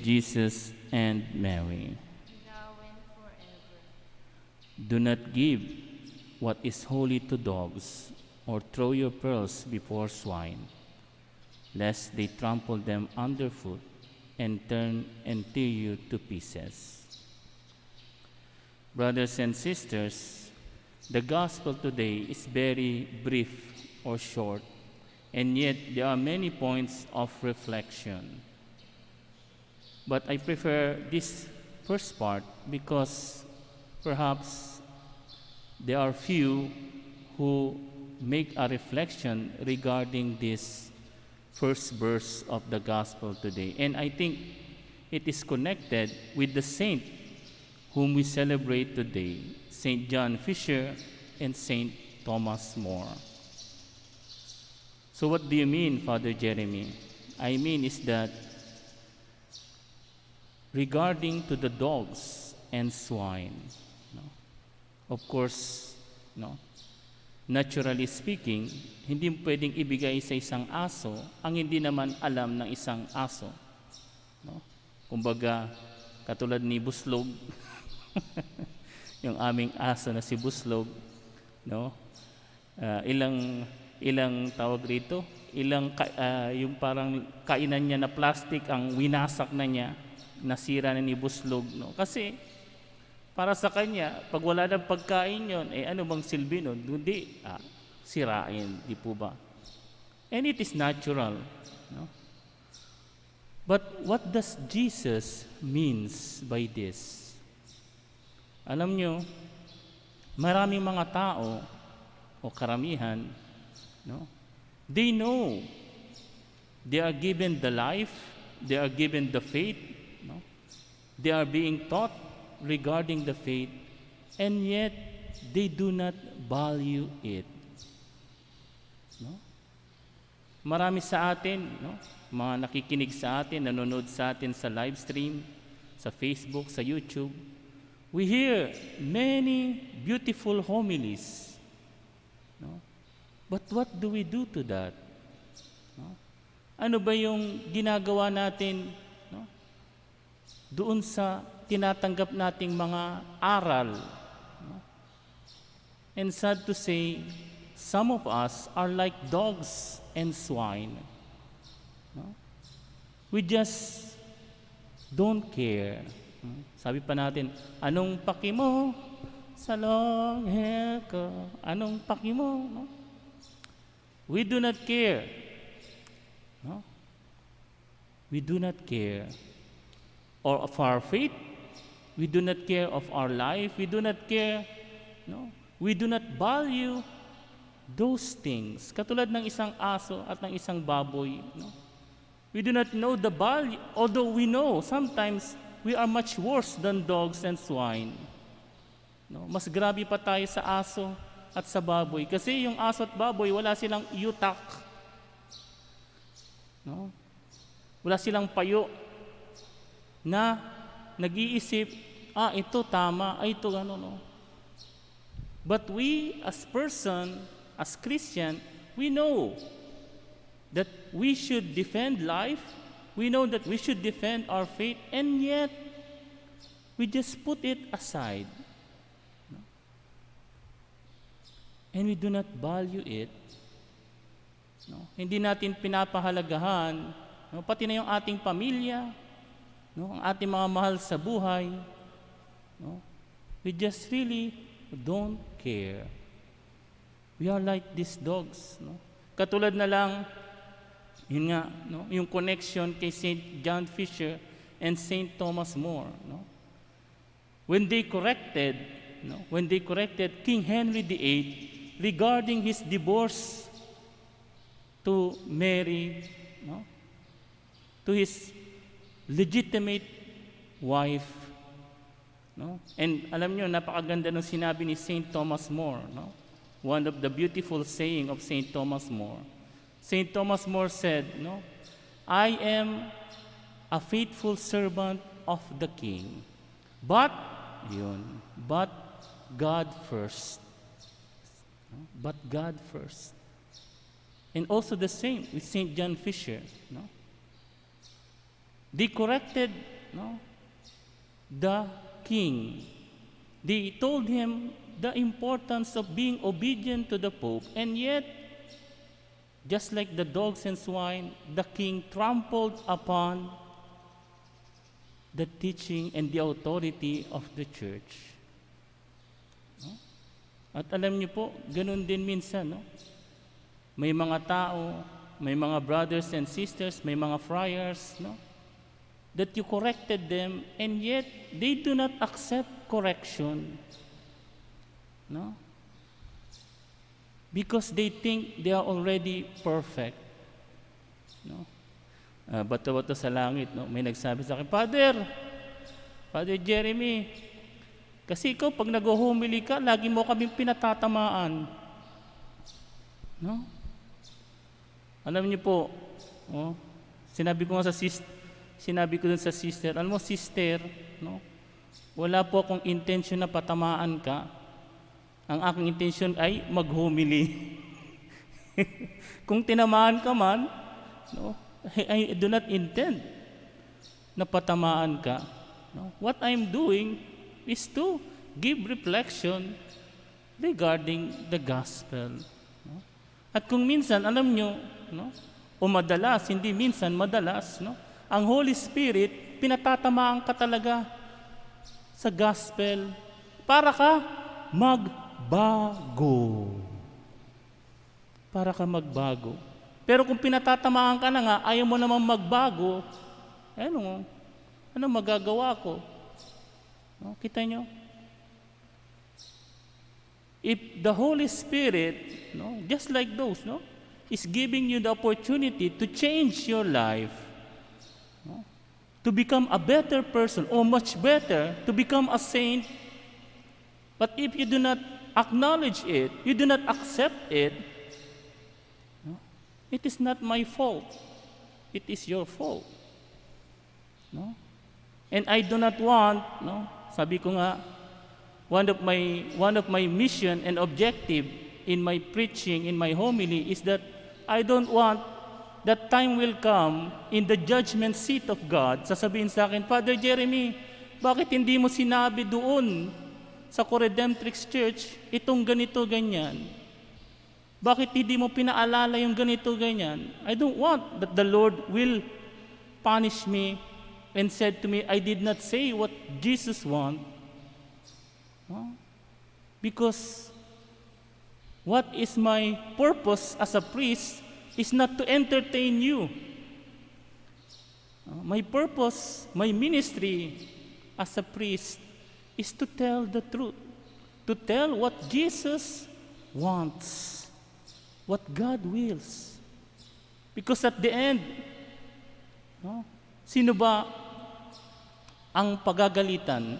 Jesus and Mary. now and forever. Do not give what is holy to dogs, or throw your pearls before swine, lest they trample them underfoot and turn and tear you to pieces. Brothers and sisters, the gospel today is very brief or short, and yet there are many points of reflection. But I prefer this first part because perhaps there are few who make a reflection regarding this first verse of the gospel today. And I think it is connected with the saint whom we celebrate today, Saint John Fisher and Saint Thomas More. So what do you mean, Father Jeremy? I mean is that regarding to the dogs and swine, no? Of course, no? Naturally speaking, hindi pwedeng ibigay sa isang aso ang hindi naman alam ng isang aso. No? Kumbaga, katulad ni Buslog, yung aming aso na si Buslog, no? Ilang tawag rito, yung parang kainan niya na plastic ang winasak na niya, nasira na ni Buslog, no? Kasi para sa kanya, pag wala ng pagkain yon, ano bang silbi nun? Hindi, sirain, di po ba? And it is natural, no? But what does Jesus means by this? Alam nyo, maraming mga tao o karamihan, no? They know they are given the life, they are given the faith, no? They are being taught regarding the faith, and yet they do not value it. No? Marami sa atin, no? Mga nakikinig sa atin, nanonood sa atin sa live stream, sa Facebook, sa YouTube, we hear many beautiful homilies. No? But what do we do to that? No? Ano ba yung ginagawa natin, no? Doon sa tinatanggap nating mga aral? No? And sad to say, some of us are like dogs and swine. No? We just don't care. Sabi pa natin, anong paki mo sa long hair ko? Anong paki mo? No? We do not care. No? We do not care. Or of our faith, we do not care of our life, we do not care, no? We do not value those things. Katulad ng isang aso at ng isang baboy, no? We do not know the value, although we know sometimes we are much worse than dogs and swine. No? Mas grabe pa tayo sa aso at sa baboy. Kasi yung aso at baboy, wala silang utak. No? Wala silang payo na nag-iisip, ito tama, ito ano, no. But we as person, as Christian, we know that we should defend life, we know that we should defend our faith, and yet we just put it aside. No? And we do not value it. No? Hindi natin pinapahalagahan, no? Pati na yung ating pamilya, no? Ang ating mga mahal sa buhay, no? We just really don't care. We are like these dogs, no? Katulad na lang, yun nga, no? Yung connection kay Saint John Fisher and Saint Thomas More, no? When they corrected King Henry VIII regarding his divorce to Mary, no? To his legitimate wife, no? And alam nyo, napakaganda ng sinabi ni Saint Thomas More, no? One of the beautiful saying of Saint Thomas More. Saint Thomas More said, no? I am a faithful servant of the King, but God first. No? But God first. And also the same with Saint John Fisher, no? They corrected no, the king. They told him the importance of being obedient to the Pope, and yet, just like the dogs and swine, the king trampled upon the teaching and the authority of the church. No? At alam niyo po, ganun din minsan, no? May mga tao, may mga brothers and sisters, may mga friars, no? That you corrected them, and yet they do not accept correction. No? Because they think they are already perfect. No? Bato-bato sa langit, no? May nagsabi sa akin, Father Jeremy, kasi ikaw pag nag-humili ka, lagi mo kaming pinatatamaan. No? Alam niyo po, oh, sinabi ko dun sa sister, alam mo sister, no? Wala po akong intention na patamaan ka. Ang aking intention ay maghumili. Kung tinamaan ka man, no, I do not intend na patamaan ka. No? What I'm doing is to give reflection regarding the gospel. No? At kung minsan, alam nyo, no, o madalas, hindi minsan, madalas, no, ang Holy Spirit, pinatatamaan ka talaga sa gospel para ka magbago. Para ka magbago. Pero kung pinatatamaan ka na nga, ayaw mo namang magbago, ano magagawa ko? No, kita nyo? If the Holy Spirit, no, just like those, no, is giving you the opportunity to change your life, no, to become a better person, or much better, to become a saint, but if you do not acknowledge it, you do not accept it, no, it is not my fault. It is your fault. No? And I do not want, no, sabi ko nga, one of my mission and objective in my preaching, in my homily, is that I don't want that time will come in the judgment seat of God, sasabihin sa akin, Father Jeremy, bakit hindi mo sinabi doon sa Co-Redemptrix Church itong ganito, ganyan? Bakit hindi mo pinaalala yung ganito, ganyan? I don't want that the Lord will punish me and said to me, I did not say what Jesus want. No? Because what is my purpose as a priest is not to entertain you. My purpose, my ministry as a priest is to tell the truth, to tell what Jesus wants, what God wills. Because at the end, no, sino ba ang pagagalitan?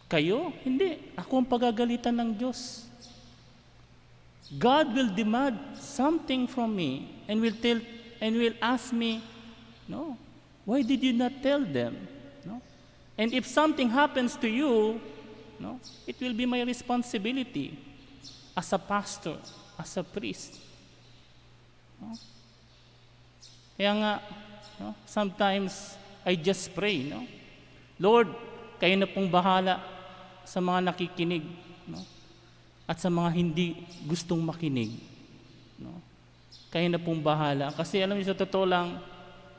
Kayo? Hindi. Ako ang pagagalitan ng Diyos. God will demand something from me and will ask me, no, why did you not tell them? No? And if something happens to you, no, it will be my responsibility as a pastor, as a priest. No? Kaya nga, no, sometimes I just pray, no? Lord, kayo na pong bahala sa mga nakikinig, no? At sa mga hindi gustong makinig, no? Kayo na pong bahala. Kasi alam niyo, sa totoo lang,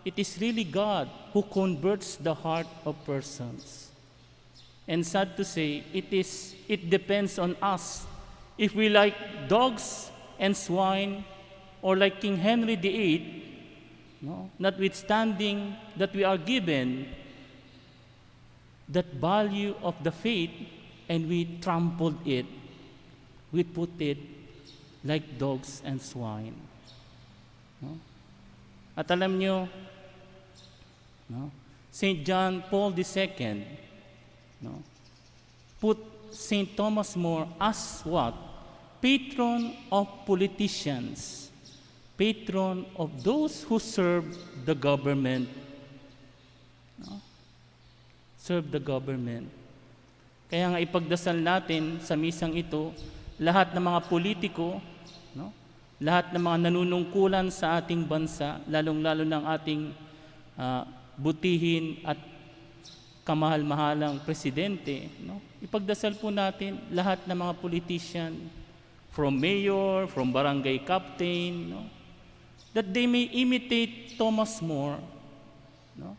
it is really God who converts the heart of persons. And sad to say, it depends on us. If we like dogs and swine, or like King Henry VIII, no, notwithstanding that we are given that value of the faith and we trampled it, we put it like dogs and swine. No? At alam nyo, no, St. John Paul II, no, put St. Thomas More as what? Patron of politicians, patron of those who serve the government. No? Serve the government. Kaya nga ipagdasal natin sa misang ito, lahat ng mga politiko, no? Lahat ng mga nanunungkulan sa ating bansa, lalong-lalo ng ating butihin at kamahal-mahalang presidente, no? Ipagdasal po natin lahat ng mga politician, from mayor, from barangay captain, no? That they may imitate Thomas More, no?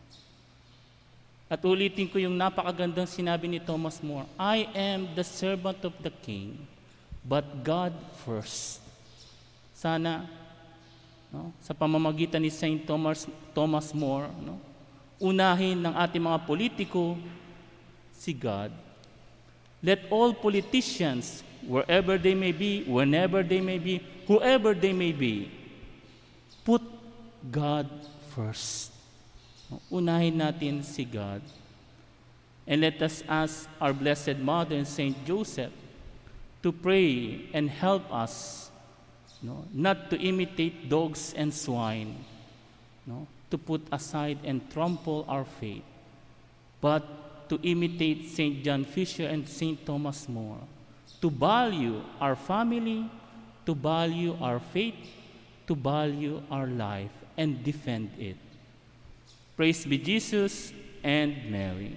At ulitin ko yung napakagandang sinabi ni Thomas More, I am the servant of the king, but God first. Sana, no, sa pamamagitan ni Saint Thomas More, no, unahin ng ating mga politiko si God. Let all politicians, wherever they may be, whenever they may be, whoever they may be, put God first. Unahin natin si God. And let us ask our Blessed Mother and Saint Joseph to pray and help us, no, not to imitate dogs and swine, no, to put aside and trample our faith, but to imitate Saint John Fisher and Saint Thomas More, to value our family, to value our faith, to value our life, and defend it. Praise be Jesus and Mary.